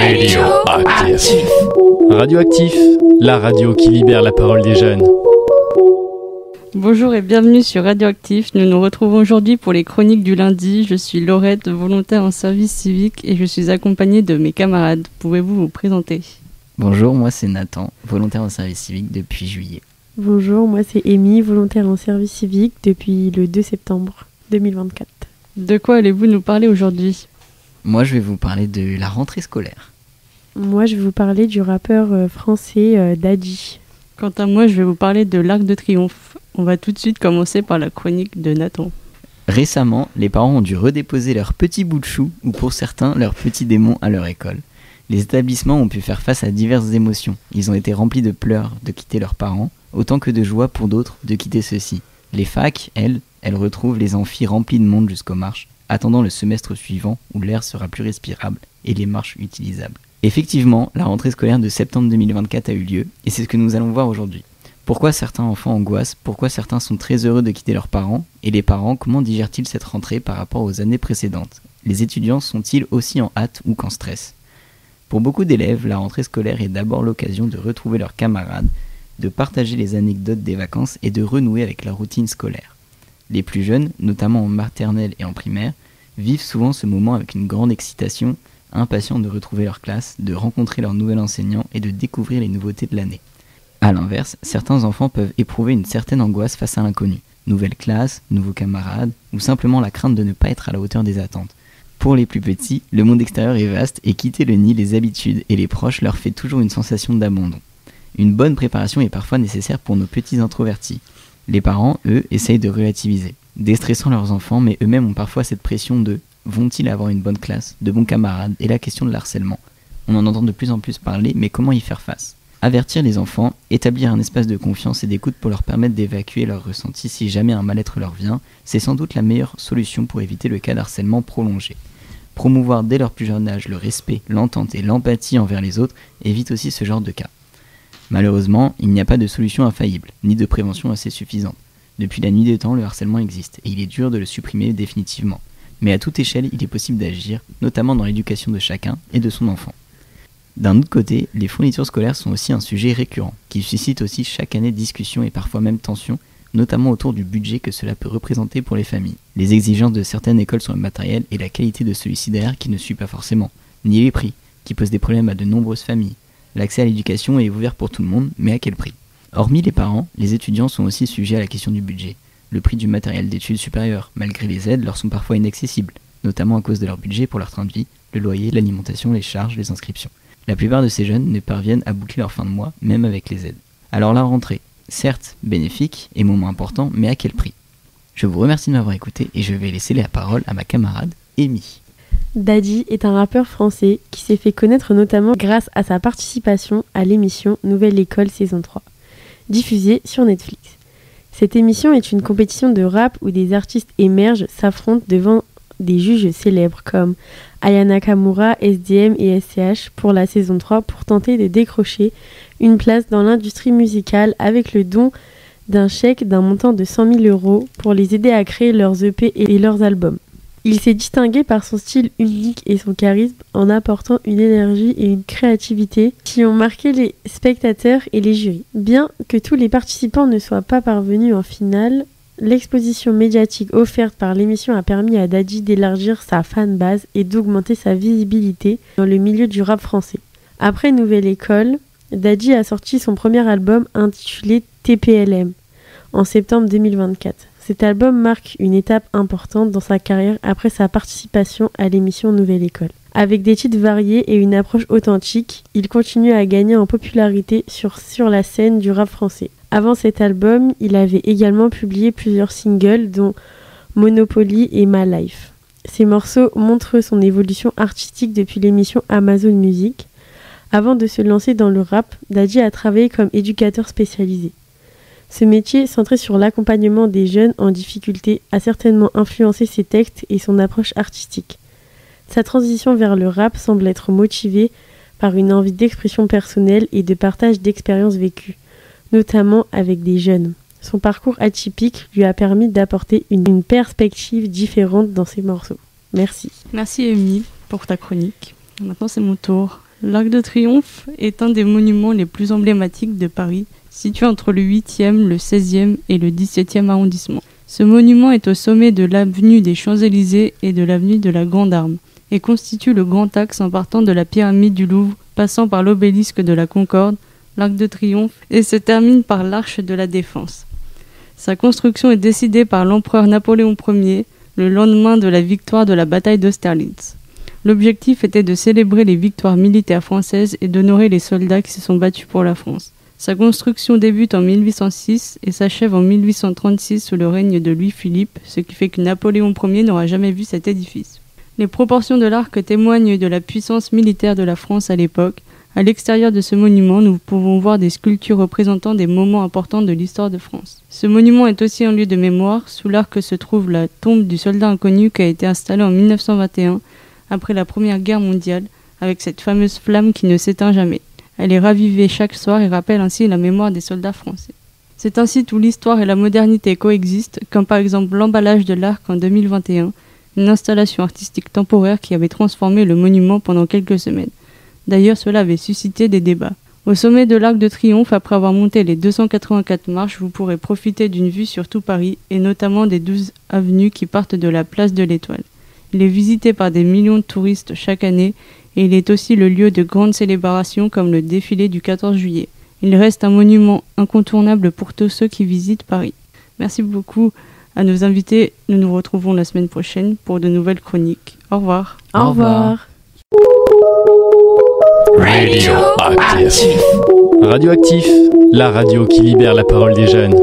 Radioactif. Radioactif, la radio qui libère la parole des jeunes. Bonjour et bienvenue sur Radioactif. Nous nous retrouvons aujourd'hui pour les chroniques du lundi. Je suis Laurette, volontaire en service civique et je suis accompagnée de mes camarades. Pouvez-vous vous présenter ? Bonjour, moi c'est Nathan, volontaire en service civique depuis juillet. Bonjour, moi c'est Amy, volontaire en service civique depuis le 2 septembre 2024. De quoi allez-vous nous parler aujourd'hui ? Moi je vais vous parler de la rentrée scolaire. Moi je vais vous parler du rappeur français Daddy. Quant à moi, je vais vous parler de l'Arc de Triomphe. On va tout de suite commencer par la chronique de Nathan. Récemment, les parents ont dû redéposer leur petit bout de chou, ou pour certains, leur petit démon à leur école. Les établissements ont pu faire face à diverses émotions. Ils ont été remplis de pleurs de quitter leurs parents, autant que de joie pour d'autres de quitter ceux-ci. Les facs, elles retrouvent les amphis remplis de monde jusqu'aux marches, attendant le semestre suivant où l'air sera plus respirable et les marches utilisables. Effectivement, la rentrée scolaire de septembre 2024 a eu lieu, et c'est ce que nous allons voir aujourd'hui. Pourquoi certains enfants angoissent, pourquoi certains sont très heureux de quitter leurs parents, et les parents, comment digèrent-ils cette rentrée par rapport aux années précédentes ? Les étudiants sont-ils aussi en hâte ou qu'en stress ? Pour beaucoup d'élèves, la rentrée scolaire est d'abord l'occasion de retrouver leurs camarades, de partager les anecdotes des vacances et de renouer avec la routine scolaire. Les plus jeunes, notamment en maternelle et en primaire, vivent souvent ce moment avec une grande excitation, impatients de retrouver leur classe, de rencontrer leur nouvel enseignant et de découvrir les nouveautés de l'année. A l'inverse, certains enfants peuvent éprouver une certaine angoisse face à l'inconnu. Nouvelle classe, nouveaux camarades, ou simplement la crainte de ne pas être à la hauteur des attentes. Pour les plus petits, le monde extérieur est vaste et quitter le nid, les habitudes et les proches leur fait toujours une sensation d'abandon. Une bonne préparation est parfois nécessaire pour nos petits introvertis. Les parents, eux, essayent de relativiser, déstressant leurs enfants, mais eux-mêmes ont parfois cette pression de « vont-ils avoir une bonne classe, de bons camarades ?» et la question de l'harcèlement. On en entend de plus en plus parler, mais comment y faire face ? Avertir les enfants, établir un espace de confiance et d'écoute pour leur permettre d'évacuer leurs ressentis si jamais un mal-être leur vient, c'est sans doute la meilleure solution pour éviter le cas d'harcèlement prolongé. Promouvoir dès leur plus jeune âge le respect, l'entente et l'empathie envers les autres évite aussi ce genre de cas. Malheureusement, il n'y a pas de solution infaillible, ni de prévention assez suffisante. Depuis la nuit des temps, le harcèlement existe, et il est dur de le supprimer définitivement. Mais à toute échelle, il est possible d'agir, notamment dans l'éducation de chacun et de son enfant. D'un autre côté, les fournitures scolaires sont aussi un sujet récurrent, qui suscite aussi chaque année discussions et parfois même tensions, notamment autour du budget que cela peut représenter pour les familles. Les exigences de certaines écoles sur le matériel et la qualité de celui-ci derrière qui ne suit pas forcément, ni les prix, qui posent des problèmes à de nombreuses familles. L'accès à l'éducation est ouvert pour tout le monde, mais à quel prix ? Hormis les parents, les étudiants sont aussi sujets à la question du budget. Le prix du matériel d'études supérieures, malgré les aides, leur sont parfois inaccessibles, notamment à cause de leur budget pour leur train de vie, le loyer, l'alimentation, les charges, les inscriptions. La plupart de ces jeunes ne parviennent à boucler leur fin de mois, même avec les aides. Alors la rentrée, certes bénéfique et moment important, mais à quel prix ? Je vous remercie de m'avoir écouté et je vais laisser la parole à ma camarade Amy. Daddy est un rappeur français qui s'est fait connaître notamment grâce à sa participation à l'émission Nouvelle École saison 3, diffusée sur Netflix. Cette émission est une compétition de rap où des artistes émergent, s'affrontent devant des juges célèbres comme Aya Nakamura, SDM et SCH pour la saison 3 pour tenter de décrocher une place dans l'industrie musicale avec le don d'un chèque d'un montant de 100 000 € pour les aider à créer leurs EP et leurs albums. Il s'est distingué par son style unique et son charisme en apportant une énergie et une créativité qui ont marqué les spectateurs et les jurys. Bien que tous les participants ne soient pas parvenus en finale, l'exposition médiatique offerte par l'émission a permis à Daddy d'élargir sa fanbase et d'augmenter sa visibilité dans le milieu du rap français. Après Nouvelle École, Daddy a sorti son premier album intitulé TPLM en septembre 2024. Cet album marque une étape importante dans sa carrière après sa participation à l'émission Nouvelle École. Avec des titres variés et une approche authentique, il continue à gagner en popularité sur la scène du rap français. Avant cet album, il avait également publié plusieurs singles dont Monopoly et My Life. Ces morceaux montrent son évolution artistique depuis l'émission Amazon Music. Avant de se lancer dans le rap, Daddy a travaillé comme éducateur spécialisé. Ce métier, centré sur l'accompagnement des jeunes en difficulté, a certainement influencé ses textes et son approche artistique. Sa transition vers le rap semble être motivée par une envie d'expression personnelle et de partage d'expériences vécues, notamment avec des jeunes. Son parcours atypique lui a permis d'apporter une perspective différente dans ses morceaux. Merci. Merci Amy pour ta chronique. Maintenant c'est mon tour. L'Arc de Triomphe est un des monuments les plus emblématiques de Paris, situé entre le 8e, le 16e et le 17e arrondissement. Ce monument est au sommet de l'avenue des Champs-Élysées et de l'avenue de la Grande Arme, et constitue le grand axe en partant de la pyramide du Louvre, passant par l'obélisque de la Concorde, l'Arc de Triomphe, et se termine par l'Arche de la Défense. Sa construction est décidée par l'empereur Napoléon Ier le lendemain de la victoire de la bataille d'Austerlitz. L'objectif était de célébrer les victoires militaires françaises et d'honorer les soldats qui se sont battus pour la France. Sa construction débute en 1806 et s'achève en 1836 sous le règne de Louis-Philippe, ce qui fait que Napoléon Ier n'aura jamais vu cet édifice. Les proportions de l'arc témoignent de la puissance militaire de la France à l'époque. À l'extérieur de ce monument, nous pouvons voir des sculptures représentant des moments importants de l'histoire de France. Ce monument est aussi un lieu de mémoire. Sous l'arc se trouve la tombe du soldat inconnu qui a été installée en 1921, après la Première Guerre mondiale, avec cette fameuse flamme qui ne s'éteint jamais. Elle est ravivée chaque soir et rappelle ainsi la mémoire des soldats français. C'est un site où l'histoire et la modernité coexistent, comme par exemple l'emballage de l'arc en 2021, une installation artistique temporaire qui avait transformé le monument pendant quelques semaines. D'ailleurs, cela avait suscité des débats. Au sommet de l'Arc de Triomphe, après avoir monté les 284 marches, vous pourrez profiter d'une vue sur tout Paris, et notamment des 12 avenues qui partent de la place de l'Étoile. Il est visité par des millions de touristes chaque année, et il est aussi le lieu de grandes célébrations comme le défilé du 14 juillet. Il reste un monument incontournable pour tous ceux qui visitent Paris. Merci beaucoup à nos invités. Nous nous retrouvons la semaine prochaine pour de nouvelles chroniques. Au revoir. Au revoir. Radioactif, la radio qui libère la parole des jeunes.